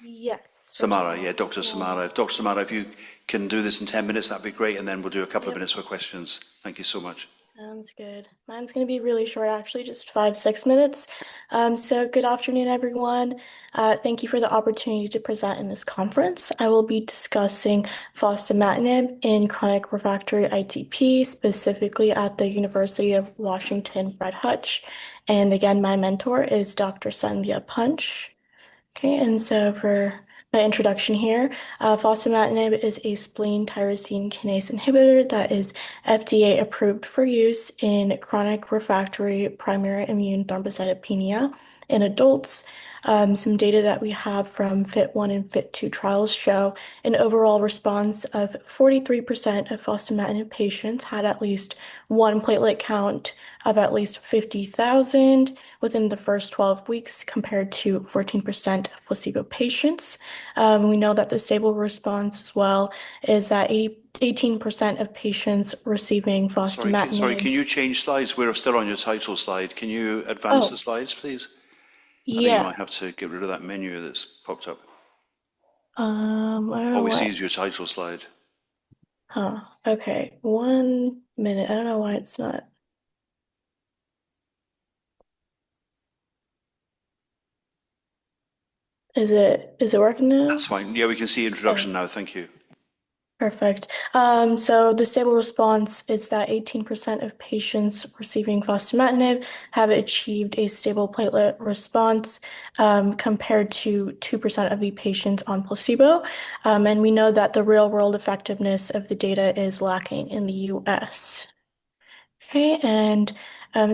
Yes, for Samara, sure. yeah, Dr. Samara. Dr. Samara, if you can do this in 10 minutes, that'd be great, and then we'll do a couple of Yep, minutes for questions. Thank you so much. sounds good. Mine's going to be really short, actually, just 5, 6 minutes. So, good afternoon, everyone. Thank you for the opportunity to present in this conference. I will be discussing fostamatinib in chronic refractory ITP, specifically at the University of Washington, Fred Hutch. And again, my mentor is Dr. Sandhya Punch. Okay, and so for my introduction here, fostamatinib is a spleen tyrosine kinase inhibitor that is FDA approved for use in chronic refractory primary immune thrombocytopenia in adults. Some data that we have from FIT1 and FIT2 trials show an overall response of 43% of fostamatinib patients had at least one platelet count of at least 50,000 within the first 12 weeks compared to 14% of placebo patients. We know that the stable response as well is that 18% of patients receiving Sorry, fostamatinib. can you change slides? We're still on your title slide. Can you advance the Oh, slides, please? I think you yeah. might have to get rid of that menu that's popped up. I don't know All we see why. is your title slide. Huh. Okay. 1 minute. I don't know why it's not. Is it working now? That's fine. Yeah, we can see Okay. introduction now. Thank you. Perfect. So the stable response is that 18% of patients receiving fostamatinib have achieved a stable platelet response, compared to 2% of the patients on placebo. And we know that the real-world effectiveness of the data is lacking in the US. Okay, and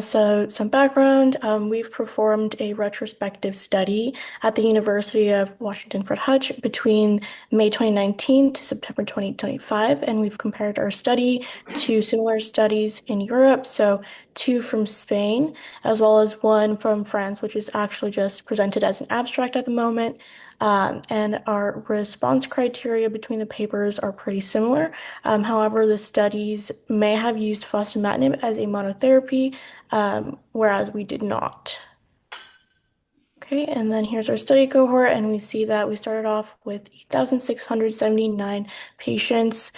so some background. We've performed a retrospective study at the University of Washington Fred Hutch between May 2019 to September 2025, and we've compared our study to similar studies in Europe, so two from Spain, as well as one from France, which is actually just presented as an abstract at the moment. And our response criteria between the papers are pretty similar. However, the studies may have used fostamatinib as a monotherapy, whereas we did not. Okay, and then here's our study cohort, and we see that we started off with 1,679 patients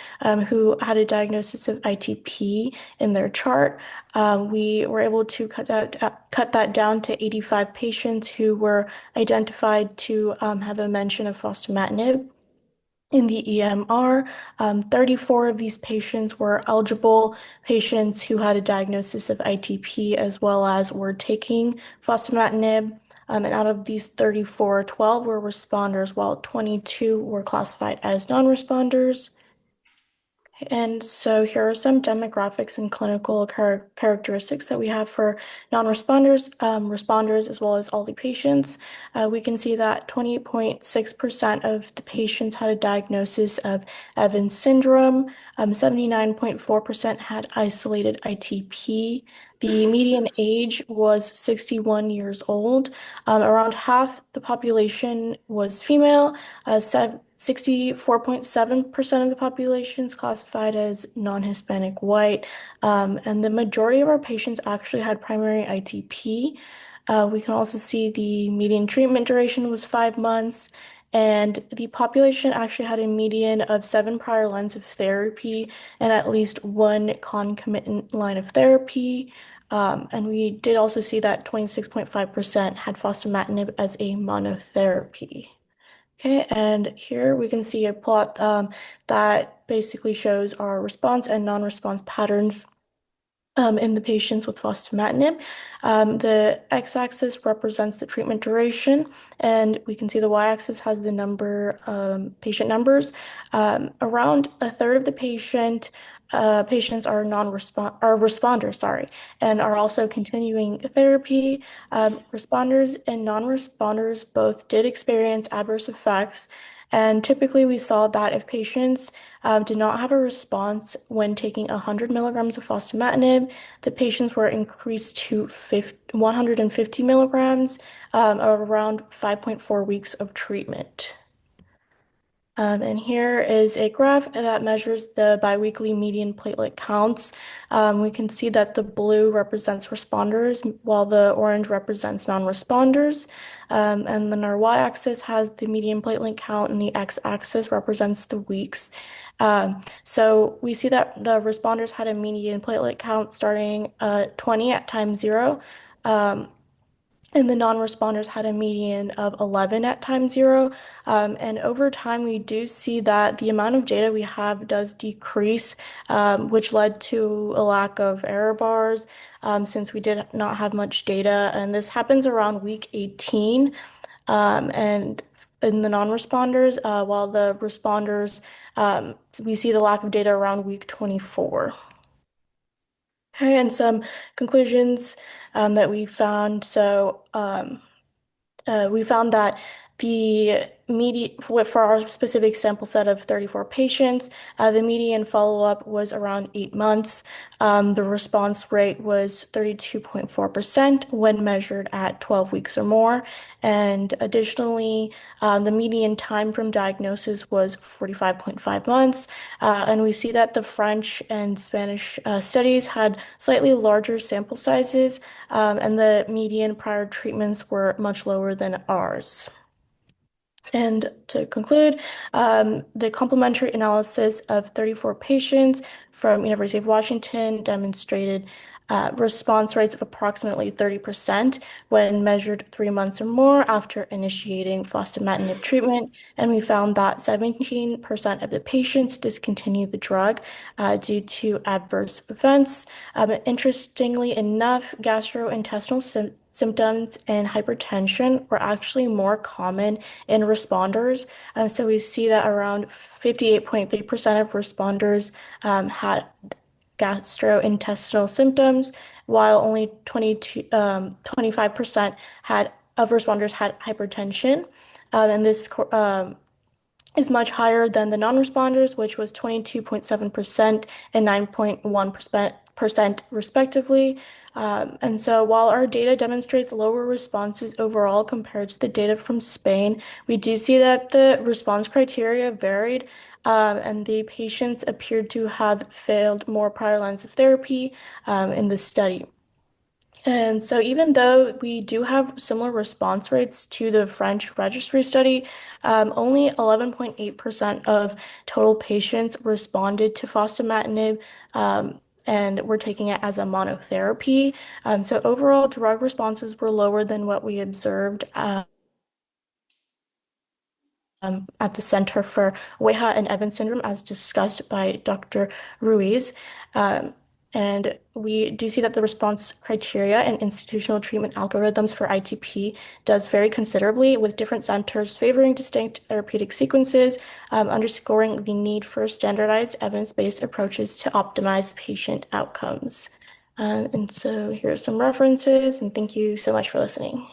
who had a diagnosis of ITP in their chart. We were able to cut that down to 85 patients who were identified to have a mention of fostamatinib. In the EMR, 34 of these patients were eligible patients who had a diagnosis of ITP as well as were taking fostamatinib. And out of these 34, 12 were responders, while 22 were classified as non-responders. And so here are some demographics and clinical characteristics that we have for non-responders, responders, as well as all the patients. We can see that 28.6% of the patients had a diagnosis of Evans syndrome. 79.4% had isolated ITP. The median age was 61 years old. Around half the population was female. 64.7% of the population is classified as non-Hispanic white, and the majority of our patients actually had primary ITP. We can also see the median treatment duration was 5 months, and the population actually had a median of 7 prior lines of therapy and at least one concomitant line of therapy. And we did also see that 26.5% had fostamatinib as a monotherapy. Okay, and here we can see a plot that basically shows our response and non-response patterns in the patients with fostamatinib. The x-axis represents the treatment duration, and we can see the y-axis has the number patient numbers. Around a third of the patients are responders, sorry, and are also continuing therapy. Responders and non-responders both did experience adverse effects. And typically, we saw that if patients did not have a response when taking 100 milligrams of fostamatinib, the patients were increased to 150 milligrams, or around 5.4 weeks of treatment. And here is a graph that measures the biweekly median platelet counts. We can see that the blue represents responders, while the orange represents non-responders. And then our y-axis has the median platelet count, and the x-axis represents the weeks. So we see that the responders had a median platelet count starting 20 at time zero. Um, and the non-responders had a median of 11 at time zero. And over time, we do see that the amount of data we have does decrease, which led to a lack of error bars since we did not have much data. And this happens around week 18. And in the non-responders, while the responders, we see the lack of data around week 24. Okay, and some conclusions that we found. We found that the median, for our specific sample set of 34 patients, the median follow-up was around 8 months. The response rate was 32.4% when measured at 12 weeks or more. And additionally, the median time from diagnosis was 45.5 months. And we see that the French and Spanish studies had slightly larger sample sizes, and the median prior treatments were much lower than ours. And to conclude, the complementary analysis of 34 patients from University of Washington demonstrated response rates of approximately 30% when measured 3 months or more after initiating fostamatinib treatment. And we found that 17% of the patients discontinued the drug due to adverse events. Interestingly enough, gastrointestinal symptoms and hypertension were actually more common in responders. So we see that around 58.3% of responders had gastrointestinal symptoms, while only 25% had of responders had hypertension. And this is much higher than the non-responders, which was 22.7% and 9.1% respectively. And so while our data demonstrates lower responses overall compared to the data from Spain, we do see that the response criteria varied, and the patients appeared to have failed more prior lines of therapy in the study. And so, even though we do have similar response rates to the French registry study, only 11.8% of total patients responded to fostamatinib, and were taking it as a monotherapy. So, overall, drug responses were lower than what we observed at the Center for Weyha and Evans syndrome, as discussed by Dr. Ruiz. Um, and we do see that the response criteria and institutional treatment algorithms for ITP does vary considerably, with different centers favoring distinct therapeutic sequences, underscoring the need for standardized evidence-based approaches to optimize patient outcomes. And so here are some references, and thank you so much for listening.